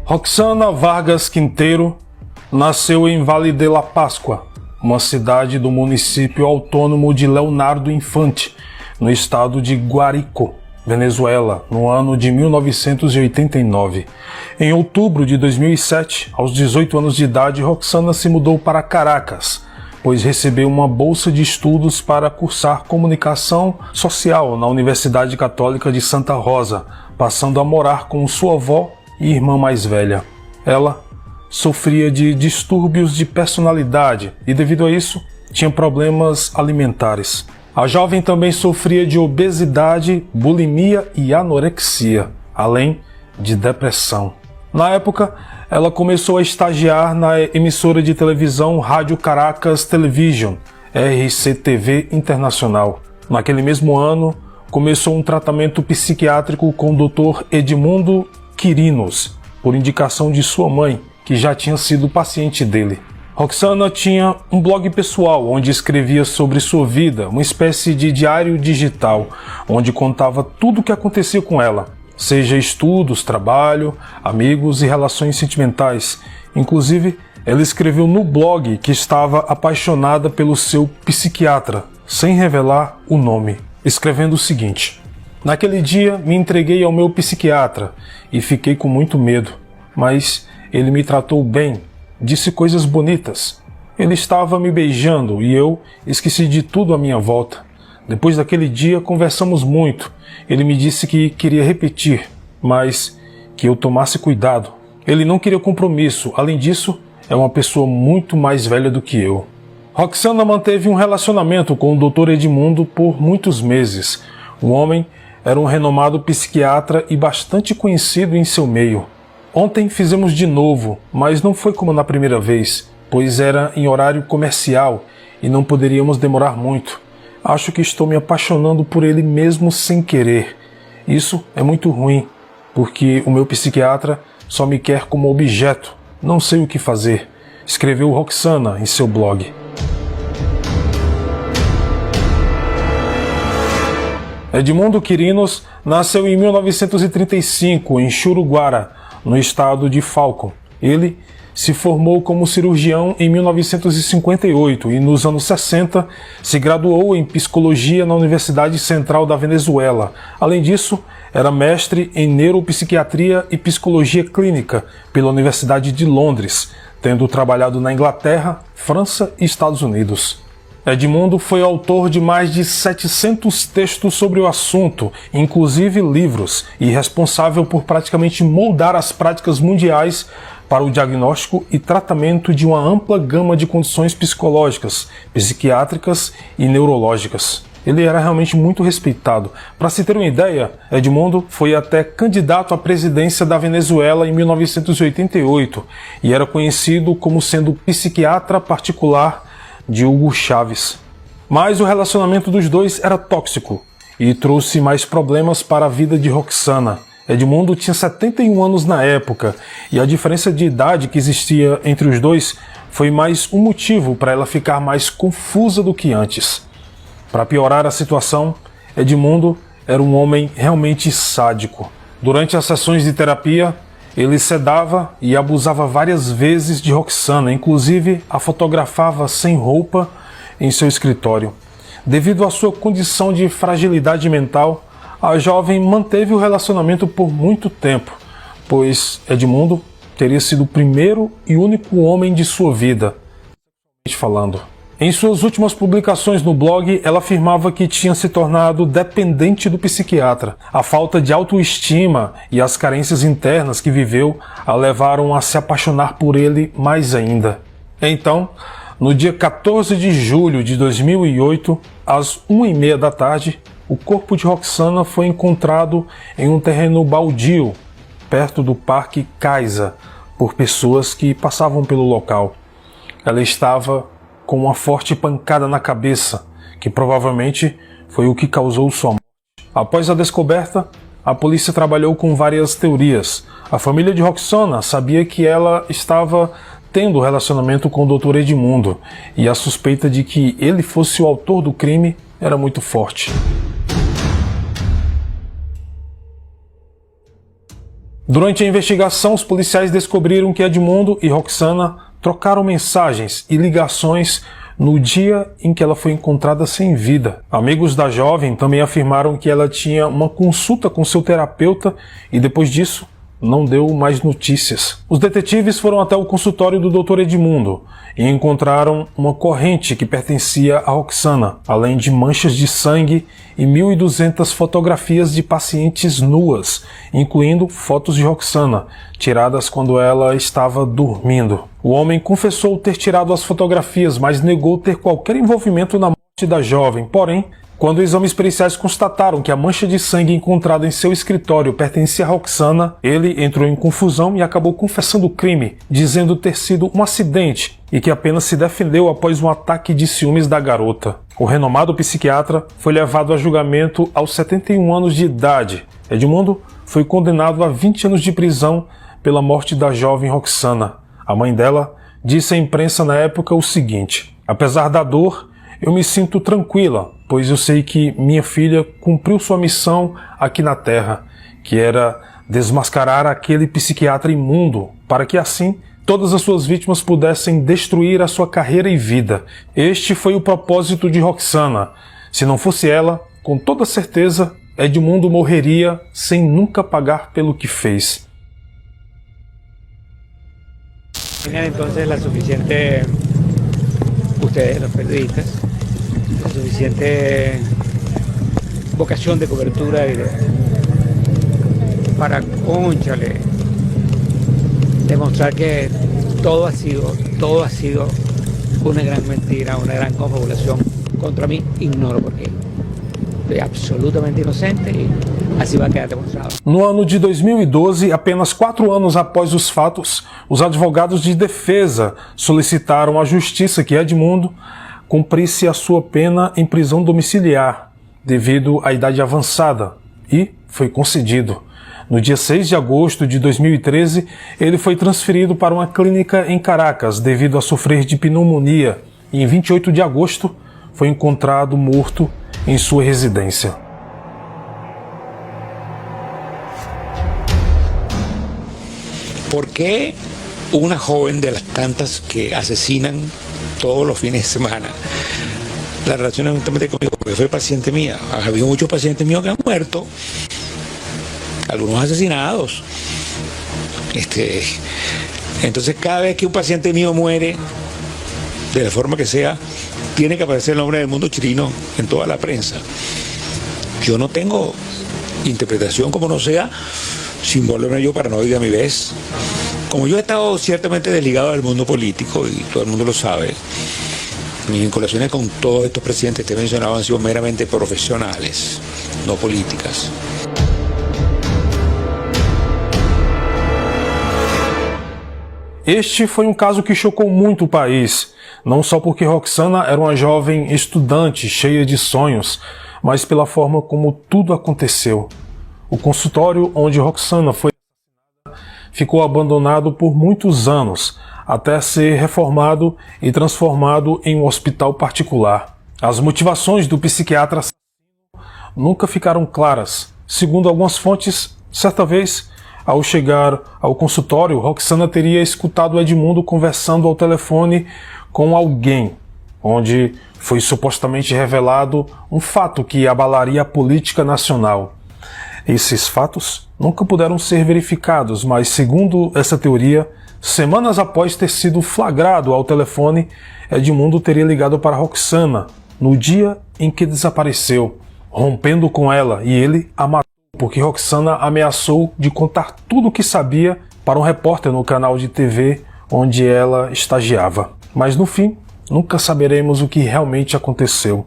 Roxana Vargas Quinteiro nasceu em Vale de la Páscoa, uma cidade do município autônomo de Leonardo Infante, no estado de Guárico, Venezuela, no ano de 1989. Em outubro de 2007, aos 18 anos de idade, Roxana se mudou para Caracas, pois recebeu uma bolsa de estudos para cursar comunicação social na Universidade Católica de Santa Rosa, passando a morar com sua avó e irmã mais velha. Ela sofria de distúrbios de personalidade e, devido a isso, tinha problemas alimentares. A jovem também sofria de obesidade, bulimia e anorexia, além de depressão. Na época, ela começou a estagiar na emissora de televisão Rádio Caracas Television, RCTV Internacional. Naquele mesmo ano, começou um tratamento psiquiátrico com o Dr. Edmundo Quirinos, por indicação de sua mãe, que já tinha sido paciente dele. Roxana tinha um blog pessoal onde escrevia sobre sua vida, uma espécie de diário digital, onde contava tudo o que acontecia com ela, seja estudos, trabalho, amigos e relações sentimentais. Inclusive, ela escreveu no blog que estava apaixonada pelo seu psiquiatra, sem revelar o nome, escrevendo o seguinte: "Naquele dia me entreguei ao meu psiquiatra e fiquei com muito medo, mas ele me tratou bem, disse coisas bonitas. Ele estava me beijando e eu esqueci de tudo à minha volta. Depois daquele dia conversamos muito. Ele me disse que queria repetir, mas que eu tomasse cuidado. Ele não queria compromisso, além disso, é uma pessoa muito mais velha do que eu." Roxana manteve um relacionamento com o Dr. Edmundo por muitos meses. O homem era um renomado psiquiatra e bastante conhecido em seu meio. "Ontem fizemos de novo, mas não foi como na primeira vez, pois era em horário comercial e não poderíamos demorar muito. Acho que estou me apaixonando por ele mesmo sem querer. Isso é muito ruim, porque o meu psiquiatra só me quer como objeto. Não sei o que fazer", escreveu Roxana em seu blog. Edmundo Quirinos nasceu em 1935 em Churuguara, no estado de Falcón. Ele se formou como cirurgião em 1958 e nos anos 60 se graduou em psicologia na Universidade Central da Venezuela. Além disso, era mestre em neuropsiquiatria e psicologia clínica pela Universidade de Londres, tendo trabalhado na Inglaterra, França e Estados Unidos. Edmundo foi autor de mais de 700 textos sobre o assunto, inclusive livros, e responsável por praticamente moldar as práticas mundiais para o diagnóstico e tratamento de uma ampla gama de condições psicológicas, psiquiátricas e neurológicas. Ele era realmente muito respeitado. Para se ter uma ideia, Edmundo foi até candidato à presidência da Venezuela em 1988 e era conhecido como sendo psiquiatra particular de Hugo Chávez. Mas o relacionamento dos dois era tóxico e trouxe mais problemas para a vida de Roxana. Edmundo tinha 71 anos na época e a diferença de idade que existia entre os dois foi mais um motivo para ela ficar mais confusa do que antes. Para piorar a situação, Edmundo era um homem realmente sádico. Durante as sessões de terapia, ele sedava e abusava várias vezes de Roxana, inclusive a fotografava sem roupa em seu escritório. Devido à sua condição de fragilidade mental, a jovem manteve o relacionamento por muito tempo, pois Edmundo teria sido o primeiro e único homem de sua vida, falando. Em suas últimas publicações no blog, ela afirmava que tinha se tornado dependente do psiquiatra. A falta de autoestima e as carências internas que viveu a levaram a se apaixonar por ele mais ainda. Então, no dia 14 de julho de 2008, às 1h30 da tarde, o corpo de Roxana foi encontrado em um terreno baldio, perto do Parque Caiza, por pessoas que passavam pelo local. Ela estava com uma forte pancada na cabeça, que provavelmente foi o que causou sua morte. Após a descoberta, a polícia trabalhou com várias teorias. A família de Roxana sabia que ela estava tendo relacionamento com o Dr. Edmundo, e a suspeita de que ele fosse o autor do crime era muito forte. Durante a investigação, os policiais descobriram que Edmundo e Roxana trocaram mensagens e ligações no dia em que ela foi encontrada sem vida. Amigos da jovem também afirmaram que ela tinha uma consulta com seu terapeuta e depois disso não deu mais notícias. Os detetives foram até o consultório do Dr. Edmundo e encontraram uma corrente que pertencia a Roxana, além de manchas de sangue e 1.200 fotografias de pacientes nuas, incluindo fotos de Roxana, tiradas quando ela estava dormindo. O homem confessou ter tirado as fotografias, mas negou ter qualquer envolvimento na morte da jovem. Porém, quando exames periciais constataram que a mancha de sangue encontrada em seu escritório pertencia a Roxana, ele entrou em confusão e acabou confessando o crime, dizendo ter sido um acidente e que apenas se defendeu após um ataque de ciúmes da garota. O renomado psiquiatra foi levado a julgamento aos 71 anos de idade. Edmundo foi condenado a 20 anos de prisão pela morte da jovem Roxana. A mãe dela disse à imprensa na época o seguinte: apesar da dor, eu me sinto tranquila, pois eu sei que minha filha cumpriu sua missão aqui na Terra, que era desmascarar aquele psiquiatra imundo, para que assim todas as suas vítimas pudessem destruir a sua carreira e vida. Este foi o propósito de Roxana. Se não fosse ela, com toda certeza, Edmundo morreria sem nunca pagar pelo que fez. Tenían entonces la suficiente, ustedes los periodistas, la suficiente vocación de cobertura para, cónchale, demostrar que todo ha sido una gran mentira, una gran confabulación contra mí. Ignoro por qué. Soy absolutamente inocente e assim vai quedar demonstrado. No ano de 2012, apenas 4 anos após os fatos, os advogados de defesa solicitaram à justiça que Edmundo cumprisse a sua pena em prisão domiciliar, devido à idade avançada, e foi concedido. No dia 6 de agosto de 2013, ele foi transferido para uma clínica em Caracas devido a sofrer de pneumonia, e em 28 de agosto foi encontrado morto em sua residência. ¿Por qué una joven de las tantas que asesinan todos los fines de semana la relaciona justamente conmigo? Porque fue paciente mía. Ha habido muchos pacientes míos que han muerto, algunos asesinados. Entonces cada vez que un paciente mío muere, de la forma que sea, tiene que aparecer el nombre del mundo chirino en toda la prensa. Yo no tengo interpretación como no sea, sin volverme yo paranoica a mi vez. Como yo he estado ciertamente desligado del mundo político, y todo el mundo lo sabe, mis vinculaciones con todos estos presidentes que te he mencionado han sido meramente profesionales, no políticas. Este foi um caso que chocou muito o país, não só porque Roxana era uma jovem estudante cheia de sonhos, mas pela forma como tudo aconteceu. O consultório onde Roxana foi assassinada ficou abandonado por muitos anos, até ser reformado e transformado em um hospital particular. As motivações do psiquiatra assassino nunca ficaram claras. Segundo algumas fontes, certa vez, ao chegar ao consultório, Roxana teria escutado Edmundo conversando ao telefone com alguém, onde foi supostamente revelado um fato que abalaria a política nacional. Esses fatos nunca puderam ser verificados, mas segundo essa teoria, semanas após ter sido flagrado ao telefone, Edmundo teria ligado para Roxana no dia em que desapareceu, rompendo com ela, e ele a matou porque Roxana ameaçou de contar tudo o que sabia para um repórter no canal de TV onde ela estagiava. Mas no fim, nunca saberemos o que realmente aconteceu.